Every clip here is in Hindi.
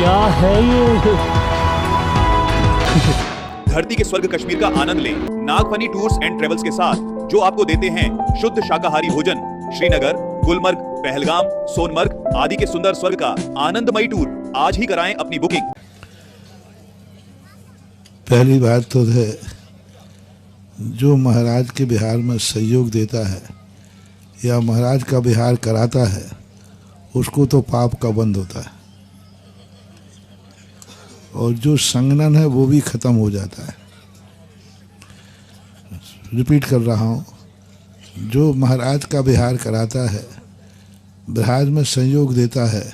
क्या है ये? धरती के स्वर्ग कश्मीर का आनंद लें नागफनी टूर्स एंड ट्रेवल्स के साथ, जो आपको देते हैं शुद्ध शाकाहारी भोजन। श्रीनगर, गुलमर्ग, पहलगाम, सोनमर्ग आदि के सुंदर स्वर्ग का आनंदमयी टूर आज ही कराएं अपनी बुकिंग। पहली बात तो है, जो महाराज के बिहार में सहयोग देता है या महाराज का बिहार कराता है, उसको तो पाप का बंद होता है, और जो संगनन है वो भी खत्म हो जाता है। रिपीट कर रहा हूँ, जो महाराज का बिहार कराता है, बिहार में संयोग देता है,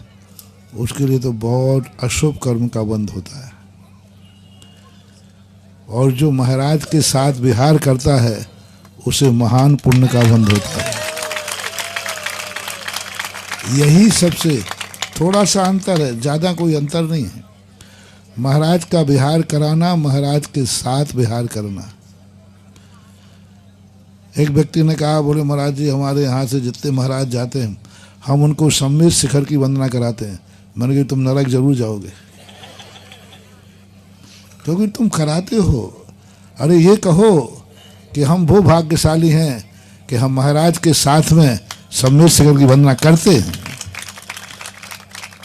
उसके लिए तो बहुत अशुभ कर्म का बंद होता है। और जो महाराज के साथ विहार करता है, उसे महान पुण्य का बंद होता है। यही सबसे थोड़ा सा अंतर है, ज़्यादा कोई अंतर नहीं है। महाराज का विहार कराना, महाराज के साथ विहार करना। एक व्यक्ति ने कहा, बोले महाराज जी, हमारे यहाँ से जितने महाराज जाते हैं, हम उनको सम्मित शिखर की वंदना कराते हैं। मैंने कहा तुम नरक जरूर जाओगे, क्योंकि तुम कराते हो। अरे ये कहो कि हम वो भाग्यशाली हैं कि हम महाराज के साथ में सम्मित शिखर की वंदना करते हैं।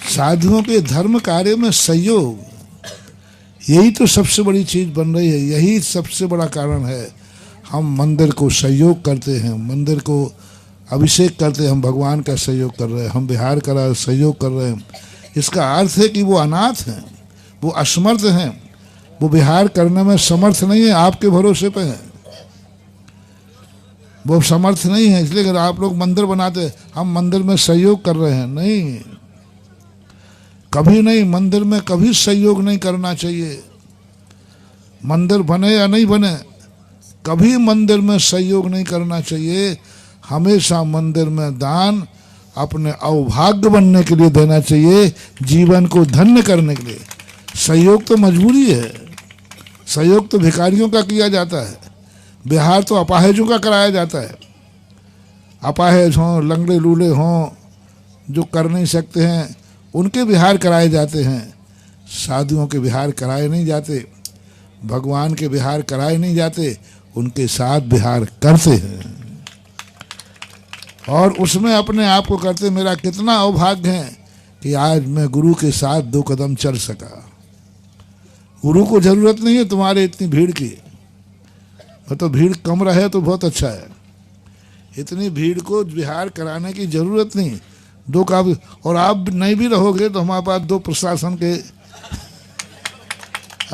साधुओं के धर्म कार्य में सहयोग, यही तो सबसे बड़ी चीज बन रही है। यही सबसे बड़ा कारण है हम मंदिर को सहयोग करते हैं, मंदिर को अभिषेक करते हैं, हम भगवान का सहयोग कर रहे हैं, हम बिहार का सहयोग कर रहे हैं। इसका अर्थ है कि वो अनाथ हैं, वो असमर्थ हैं, वो बिहार करने में समर्थ नहीं है, आपके भरोसे पे हैं। वो समर्थ नहीं है, इसलिए अगर आप लोग मंदिर बनाते, हम मंदिर में सहयोग कर रहे हैं, नहीं, कभी नहीं। मंदिर में कभी सहयोग नहीं करना चाहिए। मंदिर बने या नहीं बने, कभी मंदिर में सहयोग नहीं करना चाहिए। हमेशा मंदिर में दान अपने अवभाग्य बनने के लिए देना चाहिए, जीवन को धन्य करने के लिए। सहयोग तो मजबूरी है, सहयोग तो भिखारियों का किया जाता है, बिहार तो अपाहिजों का कराया जाता है। अपाहिज हों, लंगड़े लूले हों, जो कर नहीं सकते हैं, उनके बिहार कराए जाते हैं। साधुओं के बिहार कराए नहीं जाते, भगवान के बिहार कराए नहीं जाते, उनके साथ बिहार करते हैं और उसमें अपने आप को करते। मेरा कितना अवभाग्य है कि आज मैं गुरु के साथ 2 कदम चल सका। गुरु को जरूरत नहीं है तुम्हारे इतनी भीड़ की, तो भीड़ कम रहे तो बहुत अच्छा है। इतनी भीड़ को बिहार कराने की जरूरत नहीं, 2 का भी, और आप नहीं भी रहोगे तो हमारे पास 2 प्रशासन के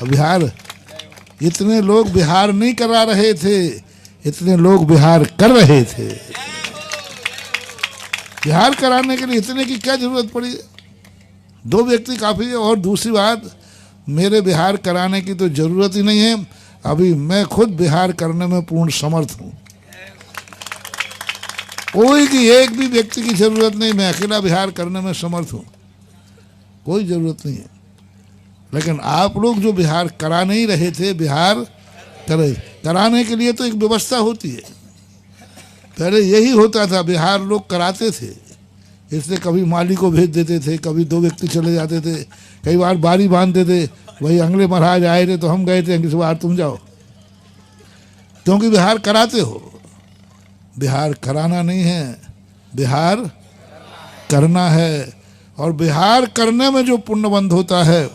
बिहार। इतने लोग बिहार नहीं करा रहे थे, इतने लोग बिहार कर रहे थे। बिहार कराने के लिए इतने की क्या जरूरत पड़ी? 2 व्यक्ति काफी है। और दूसरी बात, मेरे बिहार कराने की तो जरूरत ही नहीं है। अभी मैं खुद बिहार करने में पूर्ण समर्थ हूँ, कोई की एक भी व्यक्ति की जरूरत नहीं। मैं अकेला बिहार करने में समर्थ हूँ, कोई जरूरत नहीं है। लेकिन आप लोग जो बिहार करा नहीं रहे थे, बिहार कराने के लिए तो एक व्यवस्था होती है। पहले यही होता था, बिहार लोग कराते थे, इसलिए कभी माली को भेज देते थे, कभी 2 व्यक्ति चले जाते थे, कई बार बारी बांधते थे। वही अगले महाराज आए थे तो हम गए थे, इस बार तुम जाओ, क्योंकि बिहार कराते हो। बिहार कराना नहीं है, बिहार करना है। और बिहार करने में जो पुण्यबंध होता है,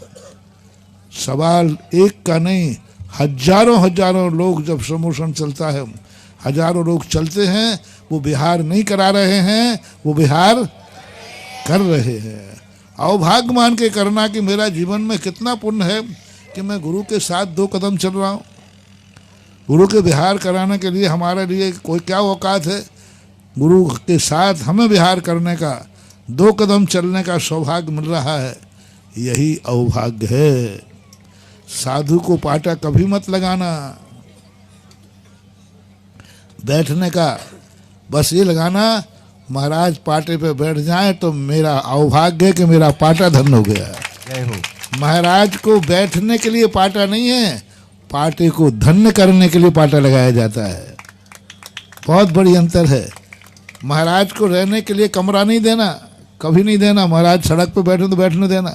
सवाल एक का नहीं, हजारों लोग जब समोसन चलता है, हजारों लोग चलते हैं, वो बिहार नहीं करा रहे हैं, वो बिहार कर रहे हैं। अवभाग्य मान के करना कि मेरा जीवन में कितना पुण्य है कि मैं गुरु के साथ 2 कदम चल रहा हूँ। गुरु के बिहार कराने के लिए हमारे लिए कोई क्या औकात है? गुरु के साथ हमें बिहार करने का, 2 कदम चलने का सौभाग्य मिल रहा है, यही अवभाग्य है। साधु को पाटा कभी मत लगाना। बैठने का बस ये लगाना, महाराज पाटे पे बैठ जाए तो मेरा अवभाग्य है कि मेरा पाटा धन हो गया। जय हो। महाराज को बैठने के लिए पाटा नहीं है, पाटे को धन्य करने के लिए पाटा लगाया जाता है। बहुत बड़ी अंतर है। महाराज को रहने के लिए कमरा नहीं देना, कभी नहीं देना। महाराज सड़क पे बैठे तो बैठने देना,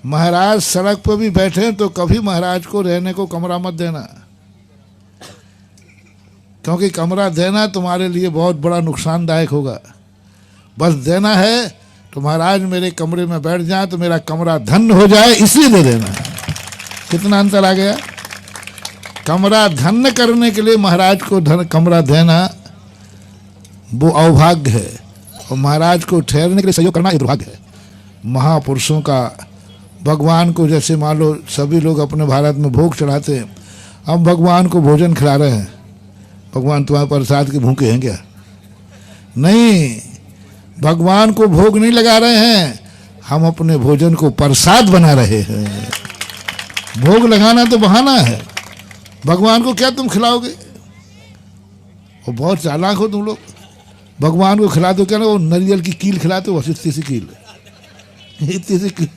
महाराज सड़क पर भी बैठे तो कभी महाराज को रहने को कमरा मत देना, क्योंकि कमरा देना तुम्हारे लिए बहुत बड़ा नुकसानदायक होगा। बस देना है तो महाराज मेरे कमरे में बैठ जाए तो मेरा कमरा धन्य हो जाए, इसलिए दे देना। कितना अंतर आ गया। कमरा धन्य करने के लिए महाराज को कमरा देना वो अवभाग्य है, और महाराज को ठहरने के लिए सहयोग करना ये दुर्भाग्य है। महापुरुषों का भगवान को, जैसे मान लो सभी लोग अपने भारत में भोग चढ़ाते हैं, हम भगवान को भोजन खिला रहे हैं, भगवान तुम्हारे प्रसाद के भूखे हैं क्या? नहीं, भगवान को भोग नहीं लगा रहे हैं, हम अपने भोजन को प्रसाद बना रहे हैं। भोग लगाना तो बहाना है, भगवान को क्या तुम खिलाओगे? वो बहुत चालाक हो तुम लोग। भगवान को खिला दो क्या ना, वो नारियल की कील खिलाते हो, इतनी सी कील, इतनी सी कील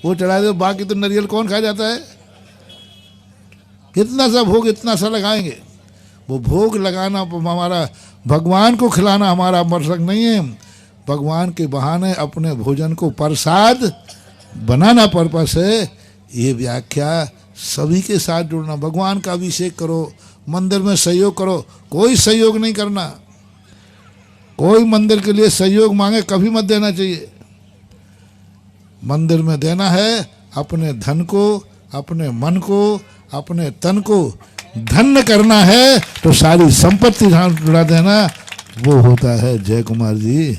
वो चढ़ा दो, बाकी तो नारियल कौन खा जाता है? इतना सा भोग इतना सा लगाएंगे। वो भोग लगाना हमारा, भगवान को खिलाना हमारा मकसद नहीं है। भगवान के बहाने अपने भोजन को प्रसाद बनाना पर्पस है। ये व्याख्या सभी के साथ जुड़ना, भगवान का अभिषेक करो, मंदिर में सहयोग करो, कोई सहयोग नहीं करना, कोई मंदिर के लिए सहयोग मांगे कभी मत देना चाहिए। मंदिर में देना है अपने धन को, अपने मन को, अपने तन को धन्य करना है, तो सारी संपत्ति जुड़ा देना, वो होता है। जय कुमार जी।